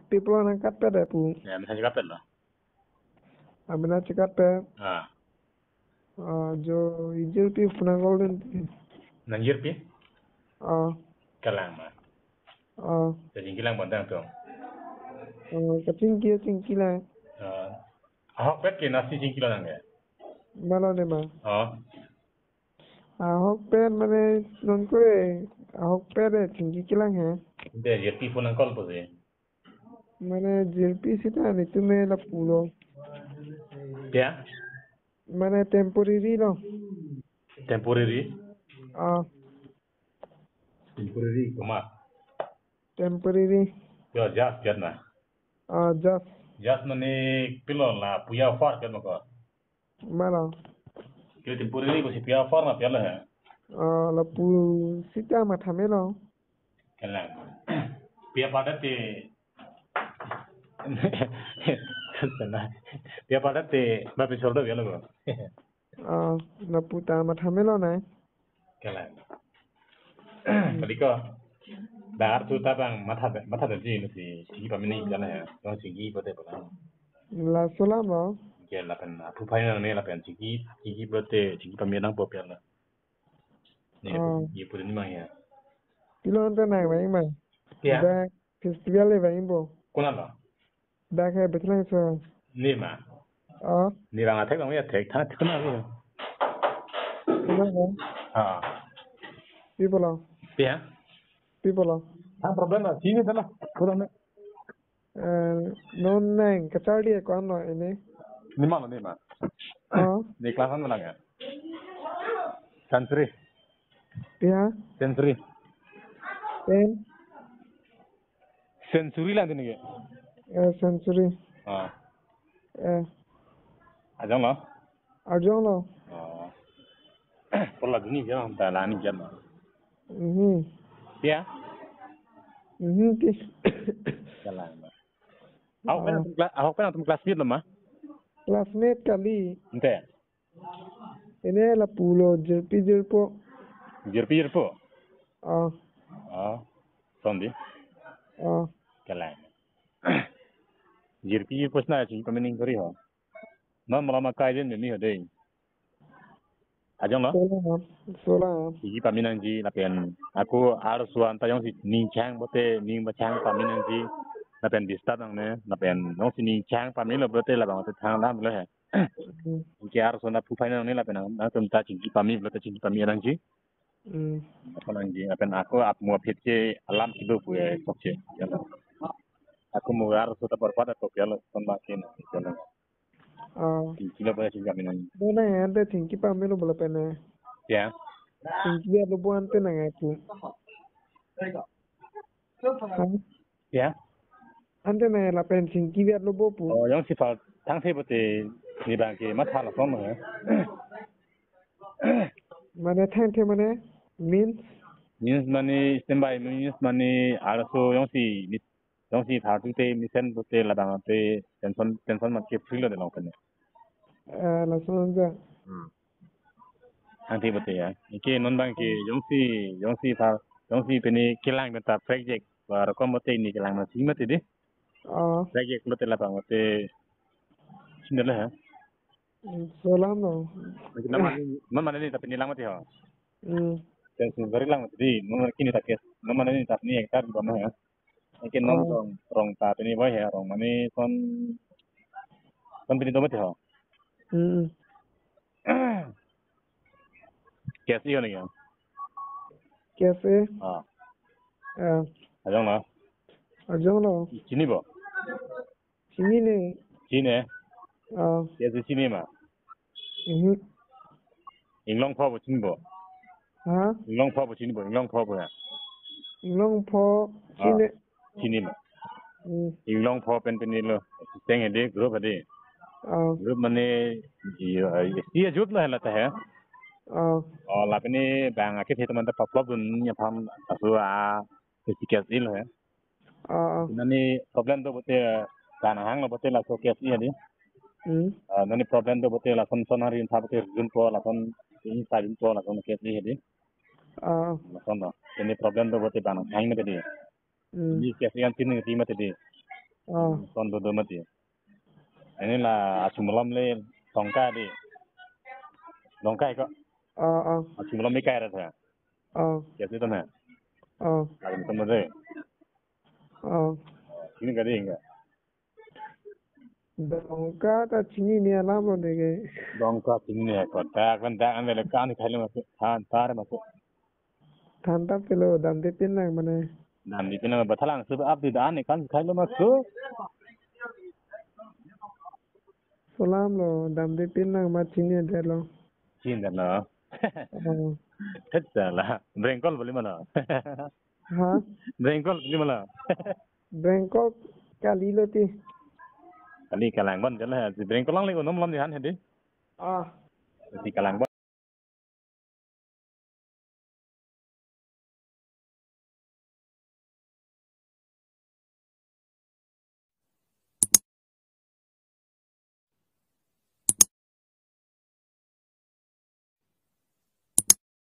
people ang kape deh pu. Ya, misalnya kapel lah. Abina kape. Ah, Jo ijil pi puna golden. nanjir pi? Ah, Kalang mah. Jadi kilang bandang tuh. kacing lah. Ahok pet ke nasi cingkilan nggak? Malo deh mah. Oh, Ahok pen mane non kue. Ahok pen deh cingki lang he. itu ya pi pun angkol pun sih. Mane JP sita ni tu me la pulo. Ya, Mane temporary lo. temporary. Ah, Temporary cuma. temporary. Yo, jas kan? Just Jas mani pilon lah, puya far kan mako. malo. Kira temporary ko si puya far na piala ha. La pu sita mathame lo. Kalang. Puya padat te. Sana. Puya padat te, bapak soldo piala ko. La puta mathame lo nai. Kalang. Kali ko. Dar tu tabang mata ji nu si sigi pamini piala ha. Yang sigi bote bola. La solam lo. Kaya lapan tu paina ne lapan sigi bote sigi paminang po piala. Ni ye pun ni mang ya. Pilo ante nai vai mai. Ya. Da festival e vai bo. Kuna lo. Da ka betlang so. Ni ma. Ni bang atek bang ya tek thana kuna bi. Kuna lo. People lo. Ya. People lo. Problem lah. Sini dah lah. Kuna ne. Non nai kachadi e kon lo ini. Ni ma. Ni kelasan mana ya? Sensory. Ya. Sensory. Ten. Sensory lah ni ke? Century. Ajang lo. Arjong lo. Pola dunia jangan tak lani jangan. Ya. Ti. Jalan. Aku pernah tu kelas ni lama. Classmate kali. Ente. Ini la pulo jerpo. Jerpi. Ah. Sondi. Jalan. Jerpi pun nak sih kami ni kori ho. Nama lama kajian ni ada. Ajang lo. Sola. Sigi paminang ji lapian. Aku harus suan tayong si nincang bote ning bacang paminang ji. Lapian distat ang ne. Lapian nong si nincang paminang bote labang bote thang lam lo he. Mungkin harus suan pu final ni lapian. Aku minta sigi pami bote sigi paminang ji. Apa nanti? Lapian aku mau pitche alam hidup ya sokce. Aku mau harus sudah berpada tu piala semakin. Kilo boleh sigi paminang. Dona ya ante tingki pamelo bola pena. Ya. Tingki ya lobo ante na ngaku. Ya. Ante na la pen tingki ya lobo pu. Oh, yang sifat tang se bote ni bangke masalah sama ya. Mana tang te mana means money standby means money also yang si thatu te mission bote la bang te tension mat ke free lo de long kan. La sonja. Anti bote ya. Iki non bang ke yang si peni kilang benta project war ko bote ni kilang ma si mate de. Project bote la bang bote sindela ha. Solam no. Nama ni tapi ni lang mate ha. Tension very lang mate di. Nomor kini tak kes. Nomor ni tak ni hektar ba ma ha. Iki non rong ta peni boy ha rong mani kon peni do mate ha. कैसी होने गया कैसे ajong lo chini bo chini कैसे chini ma inglong pho bo chini bo inglong pho ya inglong pho chini ma inglong pho pen lo teng ade group mane ये जुट ला है है la ini bang akit itu mantap pop pun nyapam asua tiket il ya nani problem tu betul karena hang lo betul lah so kes ini nani problem tu betul lah son hari ini betul jumpo lah son ini tadi jumpo lah son kes ini son ini problem tu betul bang hang ni tadi ini kes yang sini terima tadi Ton do mati ini là asumlam le tongka di tongka ko asumlam mi kai ra tha ya tu tana lagi tama de ini ka de nga Dongka ta chini ni alam lo dege. tongka tin ne ko ta kan da an le kan khai le ma than tar ma ko Thanta pelo dam de pin nang mane. nam di pina ba thalang su ab di dan ne kan khai le ma ko Solam lo dam de pin nang ma chini de lo. chin da na thật là Bangkok boleh mana Ha? Bangkok boleh mana Bangkok kali lo ti. kali kalang ban jalan si Bangkok lang le onom lam di han hedi si kalang